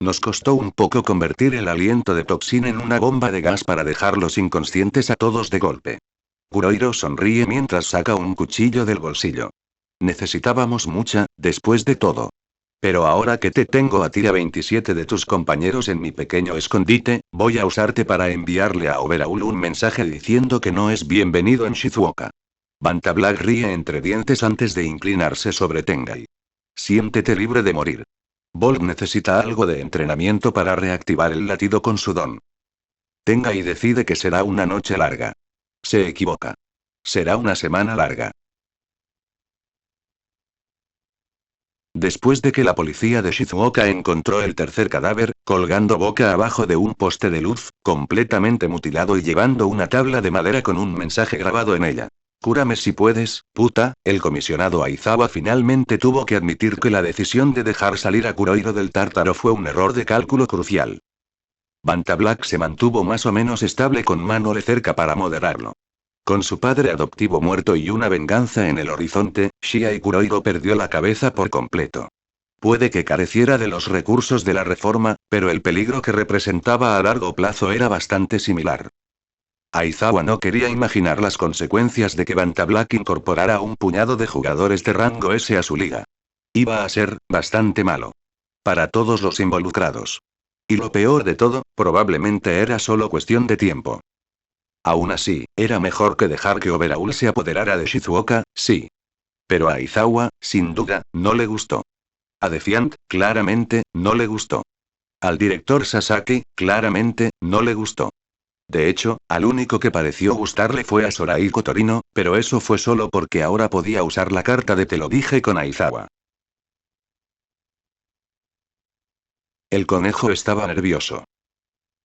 [SPEAKER 1] Nos costó un poco convertir el aliento de toxina en una bomba de gas para dejarlos inconscientes a todos de golpe. Kurohiro sonríe mientras saca un cuchillo del bolsillo. Necesitábamos mucha, después de todo. Pero ahora que te tengo a ti a 27 de tus compañeros en mi pequeño escondite, voy a usarte para enviarle a Overhaul un mensaje diciendo que no es bienvenido en Shizuoka. Vantablack ríe entre dientes antes de inclinarse sobre Tengai. Siéntete libre de morir. Bolt necesita algo de entrenamiento para reactivar el latido con su don. Tengai decide que será una noche larga. Se equivoca. Será una semana larga. Después de que la policía de Shizuoka encontró el tercer cadáver, colgando boca abajo de un poste de luz, completamente mutilado y llevando una tabla de madera con un mensaje grabado en ella. Cúrame si puedes, puta, el comisionado Aizawa finalmente tuvo que admitir que la decisión de dejar salir a Kurohiro del Tártaro fue un error de cálculo crucial. Vantablack se mantuvo más o menos estable con Manole cerca para moderarlo. Con su padre adoptivo muerto y una venganza en el horizonte, Shia Kurohiro perdió la cabeza por completo. Puede que careciera de los recursos de la reforma, pero el peligro que representaba a largo plazo era bastante similar. Aizawa no quería imaginar las consecuencias de que Vantablack incorporara un puñado de jugadores de rango S a su liga. Iba a ser bastante malo. Para todos los involucrados. Y lo peor de todo, probablemente era solo cuestión de tiempo. Aún así, era mejor que dejar que Overhaul se apoderara de Shizuoka, sí. Pero a Aizawa, sin duda, no le gustó. A Defiant, claramente, no le gustó. Al director Sasaki, claramente, no le gustó. De hecho, al único que pareció gustarle fue a Sorahiko Torino, pero eso fue solo porque ahora podía usar la carta de te lo dije con Aizawa. El conejo estaba nervioso.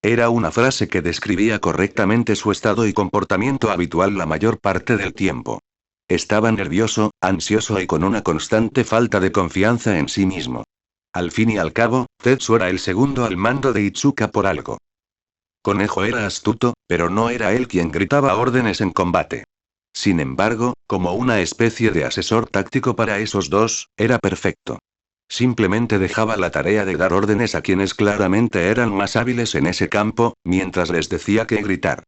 [SPEAKER 1] Era una frase que describía correctamente su estado y comportamiento habitual la mayor parte del tiempo. Estaba nervioso, ansioso y con una constante falta de confianza en sí mismo. Al fin y al cabo, Tetsu era el segundo al mando de Itsuka por algo. Conejo era astuto, pero no era él quien gritaba órdenes en combate. Sin embargo, como una especie de asesor táctico para esos dos, era perfecto. Simplemente dejaba la tarea de dar órdenes a quienes claramente eran más hábiles en ese campo, mientras les decía que gritar.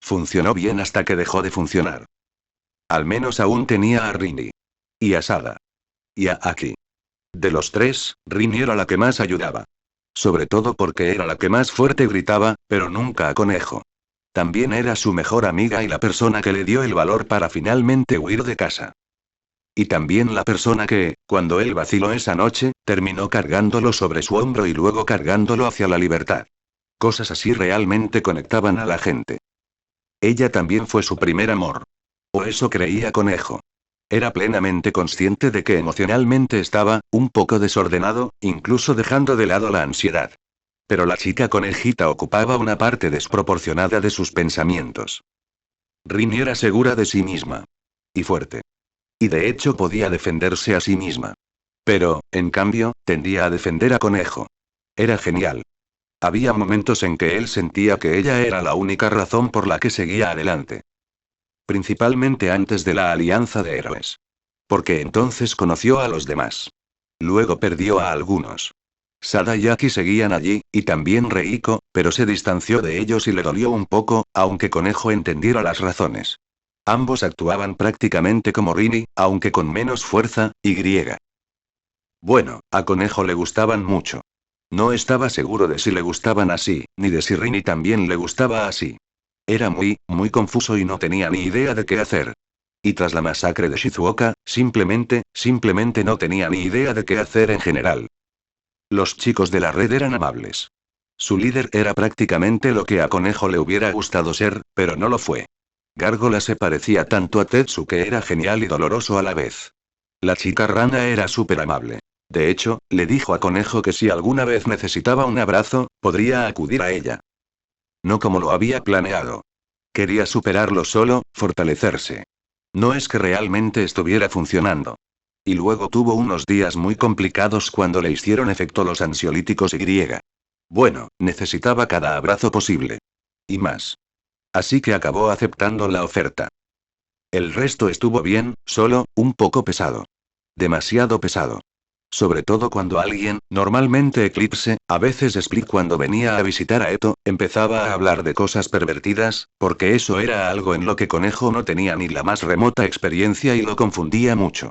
[SPEAKER 1] Funcionó bien hasta que dejó de funcionar. Al menos aún tenía a Rini. Y a Sada. Y a Aki. De los tres, Rini era la que más ayudaba. Sobre todo porque era la que más fuerte gritaba, pero nunca a Conejo. También era su mejor amiga y la persona que le dio el valor para finalmente huir de casa. Y también la persona que, cuando él vaciló esa noche, terminó cargándolo sobre su hombro y luego cargándolo hacia la libertad. Cosas así realmente conectaban a la gente. Ella también fue su primer amor. O eso creía Conejo. Era plenamente consciente de que emocionalmente estaba, un poco desordenado, incluso dejando de lado la ansiedad. Pero la chica conejita ocupaba una parte desproporcionada de sus pensamientos. Rini era segura de sí misma. Y fuerte. Y de hecho podía defenderse a sí misma. Pero, en cambio, tendía a defender a Conejo. Era genial. Había momentos en que él sentía que ella era la única razón por la que seguía adelante. Principalmente antes de la alianza de héroes. Porque entonces conoció a los demás. Luego perdió a algunos. Sada y Aki seguían allí, y también Reiko, pero se distanció de ellos y le dolió un poco, aunque Conejo entendiera las razones. Ambos actuaban prácticamente como Rini, aunque con menos fuerza, y griega. Bueno, a Conejo le gustaban mucho. No estaba seguro de si le gustaban así, ni de si Rini también le gustaba así. Era muy confuso y no tenía ni idea de qué hacer. Y tras la masacre de Shizuoka, simplemente no tenía ni idea de qué hacer en general. Los chicos de la red eran amables. Su líder era prácticamente lo que a Conejo le hubiera gustado ser, pero no lo fue. Gárgola se parecía tanto a Tetsu que era genial y doloroso a la vez. La chica rana era súper amable. De hecho, le dijo a Conejo que si alguna vez necesitaba un abrazo, podría acudir a ella. No como lo había planeado. Quería superarlo solo, fortalecerse. No es que realmente estuviera funcionando. Y luego tuvo unos días muy complicados cuando le hicieron efecto los ansiolíticos Y. Bueno, necesitaba cada abrazo posible. Y más. Así que acabó aceptando la oferta. El resto estuvo bien, solo, un poco pesado. Demasiado pesado. Sobre todo cuando alguien, normalmente Eclipse, a veces Split cuando venía a visitar a Eto, empezaba a hablar de cosas pervertidas, porque eso era algo en lo que Conejo no tenía ni la más remota experiencia y lo confundía mucho.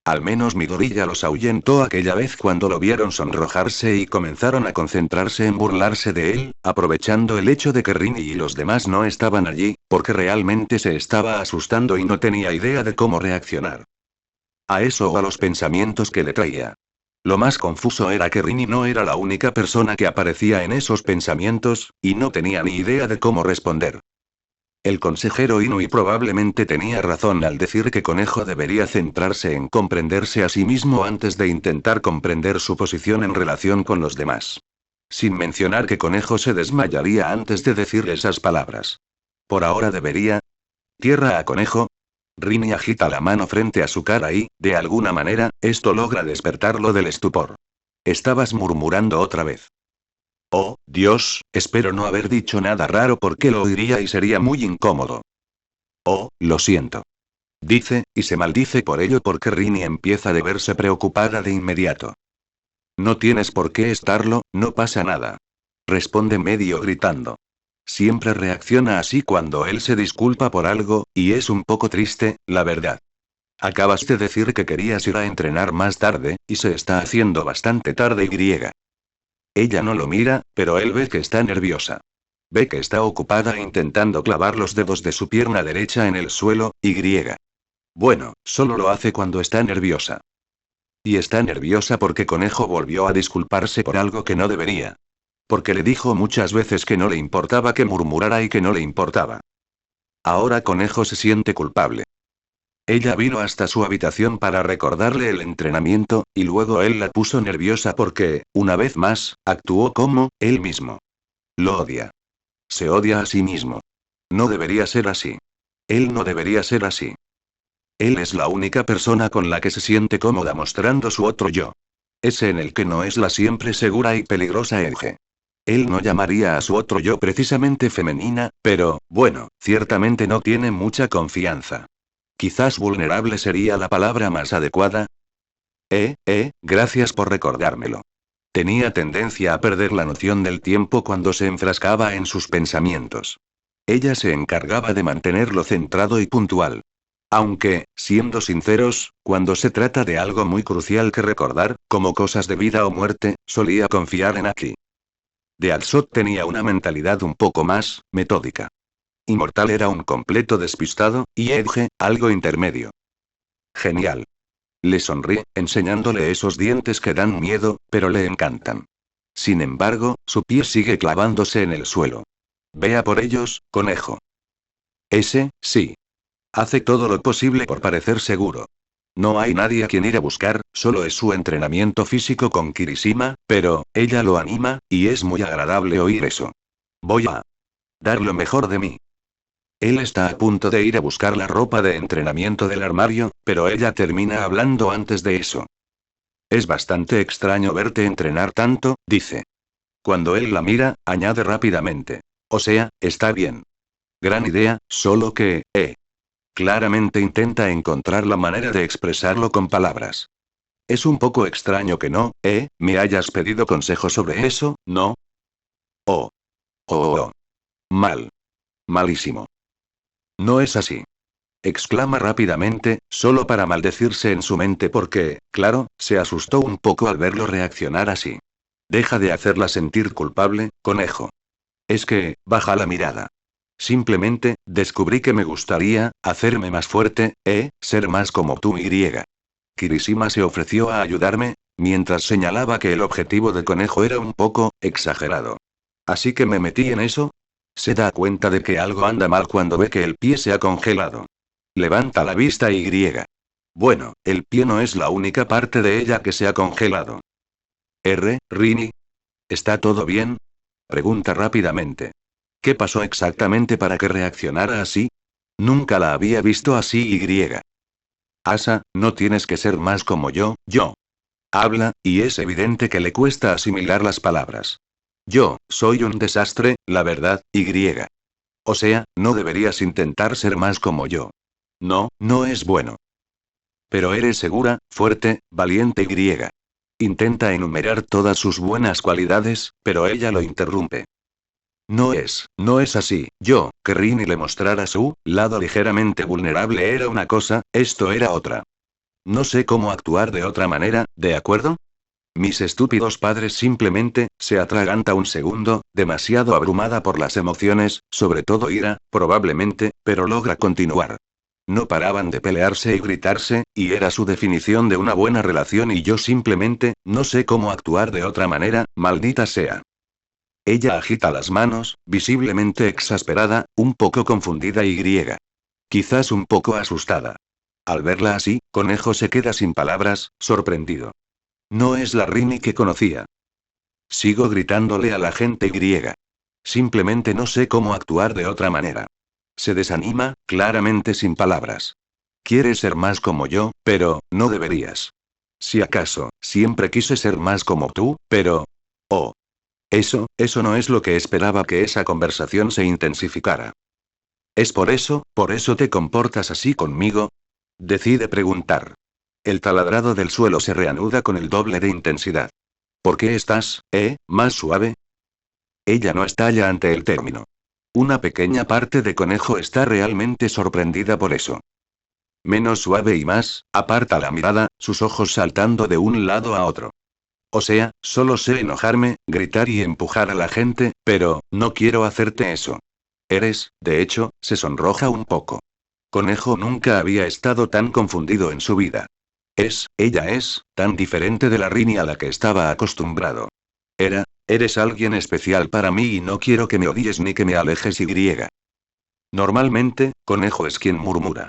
[SPEAKER 1] Al menos Midoriya los ahuyentó aquella vez cuando lo vieron sonrojarse y comenzaron a concentrarse en burlarse de él, aprovechando el hecho de que Rini y los demás no estaban allí, porque realmente se estaba asustando y no tenía idea de cómo reaccionar. A eso o a los pensamientos que le traía. Lo más confuso era que Rini no era la única persona que aparecía en esos pensamientos, y no tenía ni idea de cómo responder. El consejero Inui probablemente tenía razón al decir que Conejo debería centrarse en comprenderse a sí mismo antes de intentar comprender su posición en relación con los demás. Sin mencionar que Conejo se desmayaría antes de decir esas palabras. Por ahora debería... Tierra a Conejo. Rini agita la mano frente a su cara y, de alguna manera, esto logra despertarlo del estupor. Estabas murmurando otra vez. Oh, Dios, espero no haber dicho nada raro porque lo oiría y sería muy incómodo. Oh, lo siento. Dice, y se maldice por ello porque Rini empieza a verse preocupada de inmediato. No tienes por qué estarlo, no pasa nada. Responde medio gritando. Siempre reacciona así cuando él se disculpa por algo, y es un poco triste, la verdad. Acabas de decir que querías ir a entrenar más tarde, y se está haciendo bastante tarde y... Ella no lo mira, pero él ve que está nerviosa. Ve que está ocupada intentando clavar los dedos de su pierna derecha en el suelo, y... Bueno, solo lo hace cuando está nerviosa. Y está nerviosa porque Conejo volvió a disculparse por algo que no debería. Porque le dijo muchas veces que no le importaba que murmurara y que no le importaba. Ahora Conejo se siente culpable. Ella vino hasta su habitación para recordarle el entrenamiento, y luego él la puso nerviosa porque, una vez más, actuó como, él mismo. Lo odia. Se odia a sí mismo. No debería ser así. Él no debería ser así. Él es la única persona con la que se siente cómoda mostrando su otro yo. Ese en el que no es la siempre segura y peligrosa Edge. Él no llamaría a su otro yo precisamente femenina, pero, bueno, ciertamente no tiene mucha confianza. Quizás vulnerable sería la palabra más adecuada. Gracias por recordármelo. Tenía tendencia a perder la noción del tiempo cuando se enfrascaba en sus pensamientos. Ella se encargaba de mantenerlo centrado y puntual. Aunque, siendo sinceros, cuando se trata de algo muy crucial que recordar, como cosas de vida o muerte, solía confiar en Aki. Deadsot tenía una mentalidad un poco más metódica. Inmortal era un completo despistado, y Edge, algo intermedio. Genial. Le sonríe, enseñándole esos dientes que dan miedo, pero le encantan. Sin embargo, su pie sigue clavándose en el suelo. Vea por ellos, Conejo. Ese, sí. Hace todo lo posible por parecer seguro. No hay nadie a quien ir a buscar, solo es su entrenamiento físico con Kirishima, pero, ella lo anima, y es muy agradable oír eso. Voy a dar lo mejor de mí. Él está a punto de ir a buscar la ropa de entrenamiento del armario, pero ella termina hablando antes de eso. Es bastante extraño verte entrenar tanto, dice. Cuando él la mira, añade rápidamente. O sea, está bien. Gran idea, solo que, claramente intenta encontrar la manera de expresarlo con palabras. Es un poco extraño que no, me hayas pedido consejo sobre eso, ¿no? Oh. Mal. Malísimo. No es así. Exclama rápidamente, solo para maldecirse en su mente porque, claro, se asustó un poco al verlo reaccionar así. Deja de hacerla sentir culpable, Conejo. Es que, baja la mirada. Simplemente, descubrí que me gustaría, hacerme más fuerte, ser más como tú y... Kirishima se ofreció a ayudarme, mientras señalaba que el objetivo de Conejo era un poco, exagerado. Así que me metí en eso. Se da cuenta de que algo anda mal cuando ve que el pie se ha congelado. Levanta la vista y... Bueno, el pie no es la única parte de ella que se ha congelado. Rini. ¿Está todo bien? Pregunta rápidamente. ¿Qué pasó exactamente para que reaccionara así? Nunca la había visto así y. Asa, no tienes que ser más como yo. Habla, y es evidente que le cuesta asimilar las palabras. Yo, soy un desastre, la verdad, y. O sea, no deberías intentar ser más como yo. No, no es bueno. Pero eres segura, fuerte, valiente y. Intenta enumerar todas sus buenas cualidades, pero ella lo interrumpe. No es así. Que Rini le mostrara su lado ligeramente vulnerable era una cosa, esto era otra. No sé cómo actuar de otra manera, ¿de acuerdo? Mis estúpidos padres simplemente, se atraganta un segundo, demasiado abrumada por las emociones, sobre todo ira, probablemente, pero logra continuar. No paraban de pelearse y gritarse, y era su definición de una buena relación y yo simplemente, no sé cómo actuar de otra manera, maldita sea. Ella agita las manos, visiblemente exasperada, un poco confundida y. Quizás un poco asustada. Al verla así, Conejo se queda sin palabras, sorprendido. No es la Rini que conocía. Sigo gritándole a la gente y. Simplemente no sé cómo actuar de otra manera. Se desanima, claramente sin palabras. Quieres ser más como yo, pero, no deberías. Si acaso, siempre quise ser más como tú, pero. Oh. Eso no es lo que esperaba que esa conversación se intensificara. ¿Es por eso te comportas así conmigo? Decide preguntar. El taladrado del suelo se reanuda con el doble de intensidad. ¿Por qué estás, más suave? Ella no estalla ante el término. Una pequeña parte de Conejo está realmente sorprendida por eso. Menos suave y más, aparta la mirada, sus ojos saltando de un lado a otro. O sea, solo sé enojarme, gritar y empujar a la gente, pero, no quiero hacerte eso. De hecho, se sonroja un poco. Conejo nunca había estado tan confundido en su vida. Ella es, tan diferente de la Rini a la que estaba acostumbrado. Eres alguien especial para mí y no quiero que me odies ni que me alejes y. Normalmente, Conejo es quien murmura.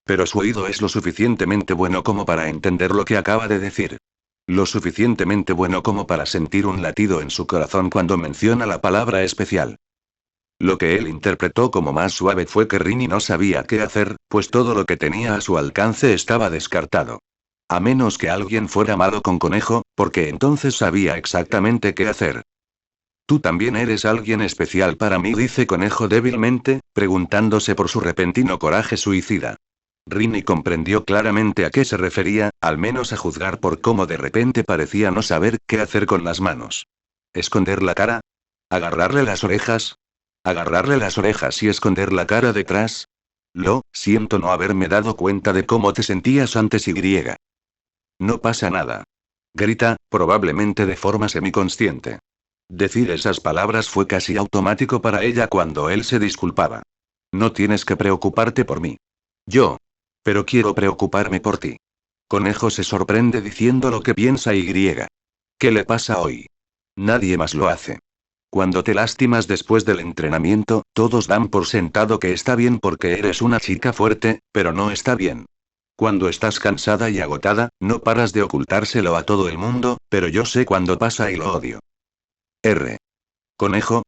[SPEAKER 1] Pero su oído es lo suficientemente bueno como para entender lo que acaba de decir. Lo suficientemente bueno como para sentir un latido en su corazón cuando menciona la palabra especial. Lo que él interpretó como más suave fue que Rini no sabía qué hacer, pues todo lo que tenía a su alcance estaba descartado. A menos que alguien fuera malo con Conejo, porque entonces sabía exactamente qué hacer. Tú también eres alguien especial para mí, dice Conejo débilmente, preguntándose por su repentino coraje suicida. Rini comprendió claramente a qué se refería, al menos a juzgar por cómo de repente parecía no saber qué hacer con las manos. ¿Esconder la cara? ¿Agarrarle las orejas? ¿Agarrarle las orejas y esconder la cara detrás? Lo siento no haberme dado cuenta de cómo te sentías antes y. No pasa nada. Grita, probablemente de forma semiconsciente. Decir esas palabras fue casi automático para ella cuando él se disculpaba. No tienes que preocuparte por mí. Pero quiero preocuparme por ti. Conejo se sorprende diciendo lo que piensa y. ¿Qué le pasa hoy? Nadie más lo hace. Cuando te lastimas después del entrenamiento, todos dan por sentado que está bien porque eres una chica fuerte, pero no está bien. Cuando estás cansada y agotada, no paras de ocultárselo a todo el mundo, pero yo sé cuándo pasa y lo odio. Conejo,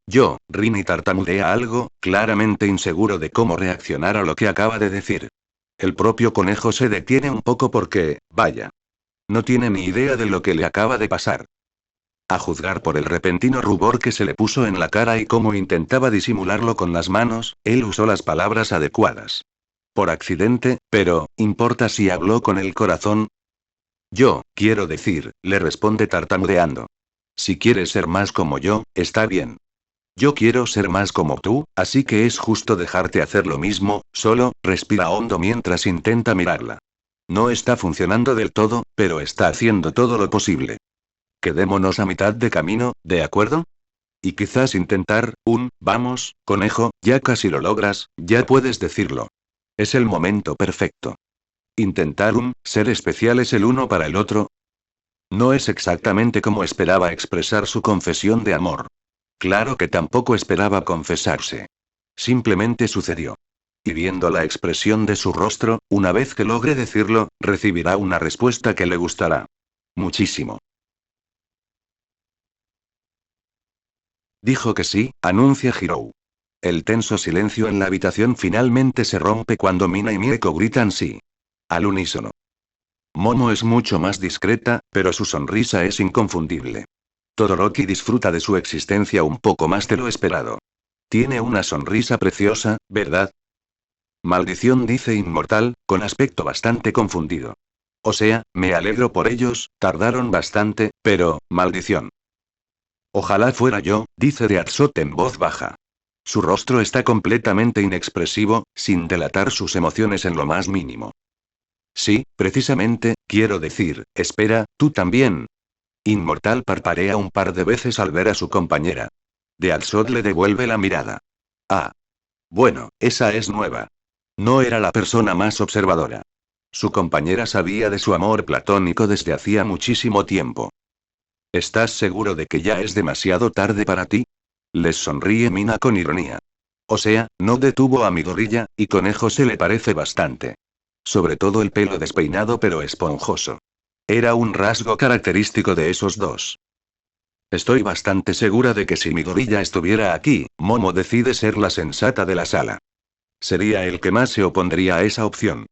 [SPEAKER 1] Rini tartamudea algo, claramente inseguro de cómo reaccionar a lo que acaba de decir. El propio Conejo se detiene un poco porque, vaya. No tiene ni idea de lo que le acaba de pasar. A juzgar por el repentino rubor que se le puso en la cara y cómo intentaba disimularlo con las manos, él usó las palabras adecuadas. Por accidente, pero, ¿importa si habló con el corazón? Quiero decir, le responde tartamudeando. Si quieres ser más como yo, está bien. Yo quiero ser más como tú, así que es justo dejarte hacer lo mismo, solo, respira hondo mientras intenta mirarla. No está funcionando del todo, pero está haciendo todo lo posible. Quedémonos a mitad de camino, ¿de acuerdo? Y quizás intentar, vamos, Conejo, ya casi lo logras, ya puedes decirlo. Es el momento perfecto. Intentar ser especiales el uno para el otro. No es exactamente como esperaba expresar su confesión de amor. Claro que tampoco esperaba confesarse. Simplemente sucedió. Y viendo la expresión de su rostro, una vez que logre decirlo, recibirá una respuesta que le gustará. Muchísimo. Dijo que sí, anuncia Hirou. El tenso silencio en la habitación finalmente se rompe cuando Mina y Mieko gritan sí. Al unísono. Momo es mucho más discreta, pero su sonrisa es inconfundible. Todoroki disfruta de su existencia un poco más de lo esperado. Tiene una sonrisa preciosa, ¿verdad? Maldición, dice Inmortal, con aspecto bastante confundido. O sea, me alegro por ellos, tardaron bastante, pero, maldición. Ojalá fuera yo, dice Deathshot en voz baja. Su rostro está completamente inexpresivo, sin delatar sus emociones en lo más mínimo. Sí, precisamente, quiero decir, espera, tú también. Inmortal parparea un par de veces al ver a su compañera. Deathshot le devuelve la mirada. Ah. Bueno, esa es nueva. No era la persona más observadora. Su compañera sabía de su amor platónico desde hacía muchísimo tiempo. ¿Estás seguro de que ya es demasiado tarde para ti? Les sonríe Mina con ironía. O sea, no detuvo a Midoriya, y Conejo se le parece bastante. Sobre todo el pelo despeinado pero esponjoso. Era un rasgo característico de esos dos. Estoy bastante segura de que si Midoriya estuviera aquí, Momo decide ser la sensata de la sala. Sería el que más se opondría a esa opción.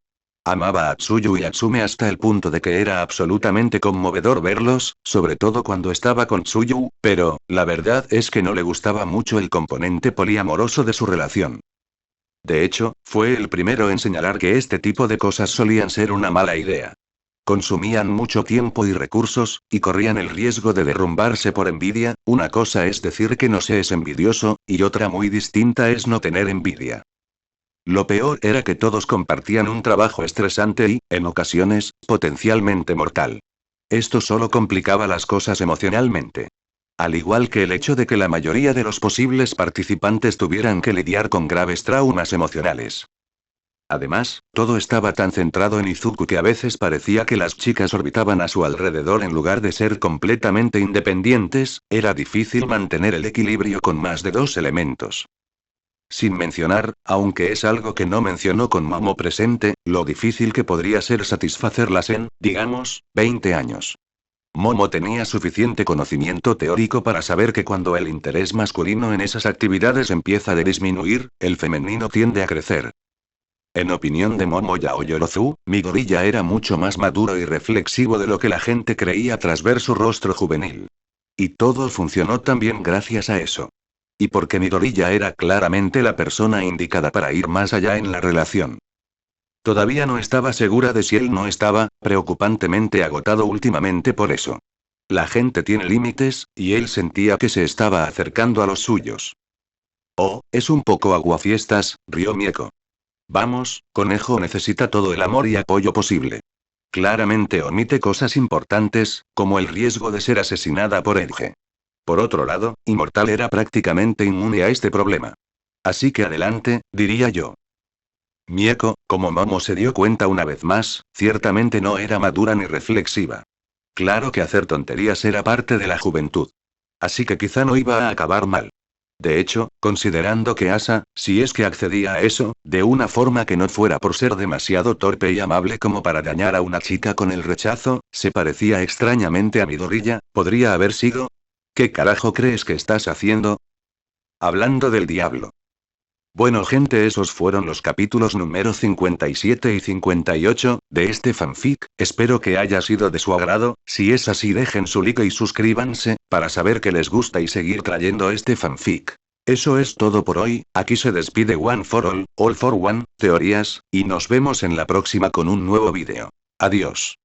[SPEAKER 1] Amaba a Tsuyu y a Tsume hasta el punto de que era absolutamente conmovedor verlos, sobre todo cuando estaba con Tsuyu, pero, la verdad es que no le gustaba mucho el componente poliamoroso de su relación. De hecho, fue el primero en señalar que este tipo de cosas solían ser una mala idea. Consumían mucho tiempo y recursos, y corrían el riesgo de derrumbarse por envidia. Una cosa es decir que no se es envidioso, y otra muy distinta es no tener envidia. Lo peor era que todos compartían un trabajo estresante y, en ocasiones, potencialmente mortal. Esto solo complicaba las cosas emocionalmente. Al igual que el hecho de que la mayoría de los posibles participantes tuvieran que lidiar con graves traumas emocionales. Además, todo estaba tan centrado en Izuku que a veces parecía que las chicas orbitaban a su alrededor en lugar de ser completamente independientes. Era difícil mantener el equilibrio con más de dos elementos. Sin mencionar, aunque es algo que no mencionó con Momo presente, lo difícil que podría ser satisfacerlas en, digamos, 20 años. Momo tenía suficiente conocimiento teórico para saber que cuando el interés masculino en esas actividades empieza a disminuir, el femenino tiende a crecer. En opinión de Momo Yaoyorozu, Midoriya era mucho más maduro y reflexivo de lo que la gente creía tras ver su rostro juvenil. Y todo funcionó tan bien gracias a eso. Y porque Midoriya era claramente la persona indicada para ir más allá en la relación. Todavía no estaba segura de si él no estaba, preocupantemente agotado últimamente por eso. La gente tiene límites, y él sentía que se estaba acercando a los suyos. Oh, es un poco aguafiestas, rió Mieko. Vamos, Conejo necesita todo el amor y apoyo posible. Claramente omite cosas importantes, como el riesgo de ser asesinada por Edge. Por otro lado, Inmortal era prácticamente inmune a este problema. Así que adelante, diría yo. Mieko, como Momo se dio cuenta una vez más, ciertamente no era madura ni reflexiva. Claro que hacer tonterías era parte de la juventud. Así que quizá no iba a acabar mal. De hecho, considerando que Asa, si es que accedía a eso, de una forma que no fuera por ser demasiado torpe y amable como para dañar a una chica con el rechazo, se parecía extrañamente a Midoriya, podría haber sido... ¿Qué carajo crees que estás haciendo? Hablando del diablo. Bueno gente, esos fueron los capítulos número 57 y 58, de este fanfic. Espero que haya sido de su agrado. Si es así, dejen su like y suscríbanse, para saber que les gusta y seguir trayendo este fanfic. Eso es todo por hoy. Aquí se despide One for All for One, teorías, y nos vemos en la próxima con un nuevo vídeo. Adiós.